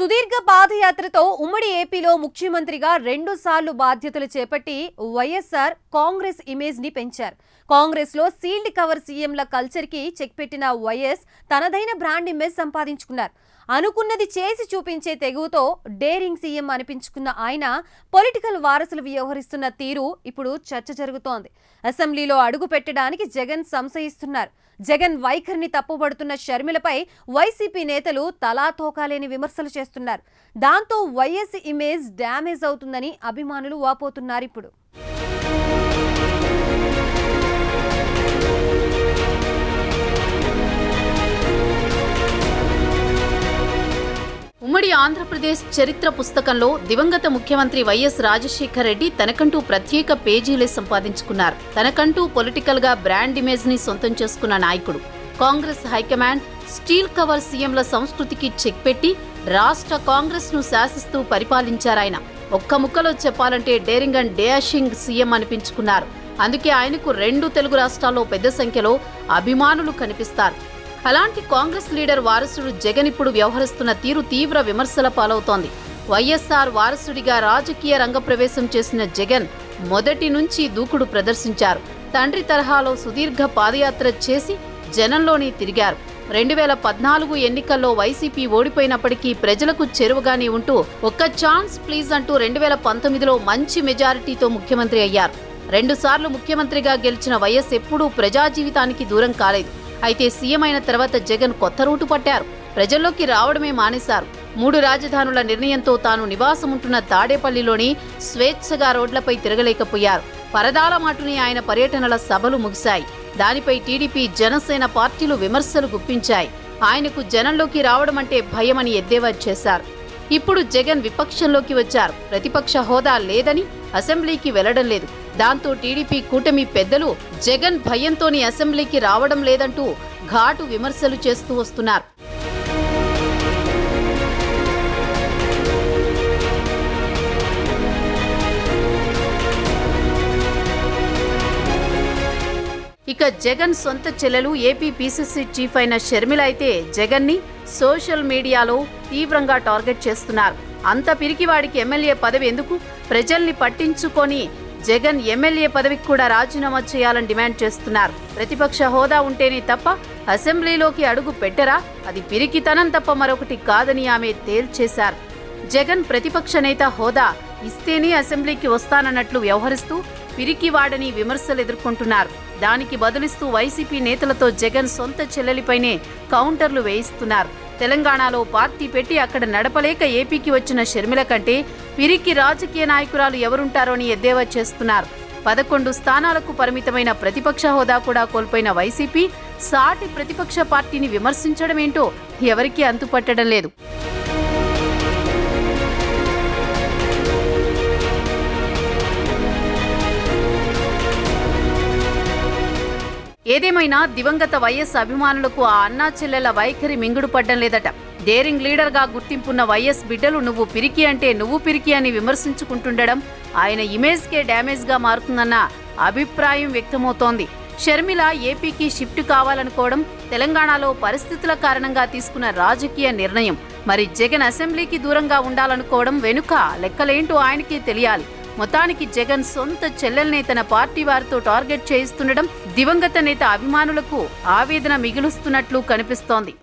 సుదీర్ఘ పాదయాత్రతో ఉమ్మడి ఏపీలో ముఖ్యమంత్రిగా 2 సార్లు బాధ్యతలు చేపట్టి వైఎస్ఆర్ కాంగ్రెస్ ఇమేజ్ ని పెంచారు. కాంగ్రెస్ లో సీల్డ్ కవర్ సీఎంల కల్చర్ కి చెక్ పెట్టిన వైఎస్ తనదైన బ్రాండ్ ఇమేజ్ సంపాదించుకున్నారు. అనుకున్నది చేసి చూపించే తెగువతో డేరింగ్ సీఎం అనిపించుకున్న ఆయన పొలిటికల్ వారసులు వ్యవహరిస్తున్న తీరు ఇప్పుడు చర్చ జరుగుతోంది. అసెంబ్లీలో అడుగు పెట్టడానికి జగన్ సంశయిస్తున్నారు. జగన్ వైఖరిని తప్పుబడుతున్న షర్మిలపై వైసీపీ నేతలు తలా తోకాలేని విమర్శలు చేస్తున్నారు. దాంతో వైఎస్ ఇమేజ్ డ్యామేజ్ అవుతుందని అభిమానులు వాపోతున్నారు. ఇప్పుడు ఉమ్మడి ఆంధ్రప్రదేశ్ చరిత్ర పుస్తకంలో దివంగత ముఖ్యమంత్రి వైఎస్ రాజశేఖర్ రెడ్డి తనకంటూ ప్రత్యేక పేజీలే సంపాదించుకున్నారు. తనకంటూ పొలిటికల్ గా బ్రాండ్ ఇమేజ్ ని సొంతం చేసుకున్న నాయకుడు. కాంగ్రెస్ హైకమాండ్ స్టీల్ కవర్ సీఎంల సంస్కృతికి చెక్ పెట్టి రాష్ట్ర కాంగ్రెస్ ను శాసిస్తూ పరిపాలించారాయన. ఒక్క ముక్కలో చెప్పాలంటే డేరింగ్ అండ్ డాషింగ్ సీఎం అనిపించుకున్నారు. అందుకే ఆయనకు 2 తెలుగు రాష్ట్రాల్లో పెద్ద సంఖ్యలో అభిమానులు కనిపిస్తారు. అలాంటి కాంగ్రెస్ లీడర్ వారసుడు జగన్ ఇప్పుడు వ్యవహరిస్తున్న తీరు తీవ్ర విమర్శల పాలవుతోంది. వైఎస్ఆర్ వారసుడిగా రాజకీయ రంగ ప్రవేశం చేసిన జగన్ మొదటి నుంచి దూకుడు ప్రదర్శించారు. తండ్రి తరహాలో సుదీర్ఘ పాదయాత్ర చేసి జనంలోని తిరిగారు. 2014 ఎన్నికల్లో వైసీపీ ఓడిపోయినప్పటికీ ప్రజలకు చేరువగానే ఉంటూ ఒక్క ఛాన్స్ ప్లీజ్ అంటూ 2019లో మంచి మెజారిటీతో ముఖ్యమంత్రి అయ్యారు. 2 సార్లు ముఖ్యమంత్రిగా గెలిచిన వైఎస్ ఎప్పుడూ ప్రజా జీవితానికి దూరం కాలేదు. అయితే సీఎం అయిన తర్వాత జగన్ కొత్త రూటు పట్టారు. ప్రజల్లోకి రావడమే మానేశారు. 3 రాజధానుల నిర్ణయంతో తాను నివాసముంటున్న తాడేపల్లిలోని స్వేచ్ఛగా రోడ్లపై తిరగలేకపోయారు. పరదాల మాటుని ఆయన పర్యటనల సభలు ముగిశాయి. దానిపై టీడీపీ జనసేన పార్టీలు విమర్శలు గుప్పించాయి. ఆయనకు జనంలోకి రావడం అంటే భయమని ఎద్దేవా చేశారు. ఇప్పుడు జగన్ విపక్షంలోకి వచ్చారు. ప్రతిపక్ష హోదా లేదని అసెంబ్లీకి వెళ్లడం లేదు. దాంతో టీడీపీ కూటమి పెద్దలు జగన్ భయంతోని అసెంబ్లీకి రావడం లేదంటూ ఘాటు విమర్శలు చేస్తూ వస్తున్నారు. ఇక జగన్ సొంత చెల్లెలు ఏపీ పీసీసీ చీఫ్ అయిన షర్మిల అయితే జగన్ ని సోషల్ మీడియాలో తీవ్రంగా టార్గెట్ చేస్తున్నారు. అంత పిరికివాడికి ఎమ్మెల్యే పదవి ఎందుకు? ప్రజల్ని పట్టించుకొని జగన్ ఎమ్మెల్యే పదవికి కూడా రాజీనామా చేయాలని డిమాండ్ చేస్తున్నారు. ప్రతిపక్ష హోదా ఉంటేనే తప్ప అసెంబ్లీలోకి అడుగు పెట్టరా? అది పిరికితనం తప్ప మరొకటి కాదని ఆమె తేల్చేశారు. జగన్ ప్రతిపక్ష నేత హోదా ఇస్తేనే అసెంబ్లీకి వస్తానన్నట్లు వ్యవహరిస్తూ పిరికివాడని విమర్శలు ఎదుర్కొంటున్నారు. దానికి బదులిస్తూ వైసీపీ నేతలతో జగన్ సొంత చెల్లెలిపైనే కౌంటర్లు వేయిస్తున్నారు. తెలంగాణలో పార్టీ పెట్టి అక్కడ నడపలేక ఏపీకి వచ్చిన షర్మిల కంటే పిరికి రాజకీయ నాయకురాలు ఎవరుంటారో అని ఎద్దేవా చేస్తున్నారు. 11 స్థానాలకు పరిమితమైన ప్రతిపక్ష హోదా కూడా కోల్పోయిన వైసీపీ సాటి ప్రతిపక్ష పార్టీని విమర్శించడమేంటో ఎవరికీ అంతుపట్టడం లేదు. ఏదేమైనా దివంగత వైఎస్ అభిమానులకు ఆ అన్నా చెల్లెల వైఖరి మింగుడు పడ్డం లేదట. డేరింగ్ లీడర్గా గుర్తింపున్న వైఎస్ బిడ్డలు నువ్వు పిరికి అంటే నువ్వు పిరికి అని విమర్శించుకుంటుండడం ఆయన ఇమేజ్కే డ్యామేజ్గా మారుతుందన్న అభిప్రాయం వ్యక్తమవుతోంది. షర్మిల ఏపీకి షిఫ్ట్ కావాలనుకోవడం తెలంగాణలో పరిస్థితుల కారణంగా తీసుకున్న రాజకీయ నిర్ణయం. మరి జగన్ అసెంబ్లీకి దూరంగా ఉండాలనుకోవడం వెనుక లెక్కలేంటో ఆయనకే తెలియాలి. మొత్తానికి జగన్ సొంత చెల్లెల్నే తన పార్టీ వారితో టార్గెట్ చేయిస్తుండడం దివంగత నేత అభిమానులకు ఆవేదన మిగులుస్తున్నట్లు కనిపిస్తోంది.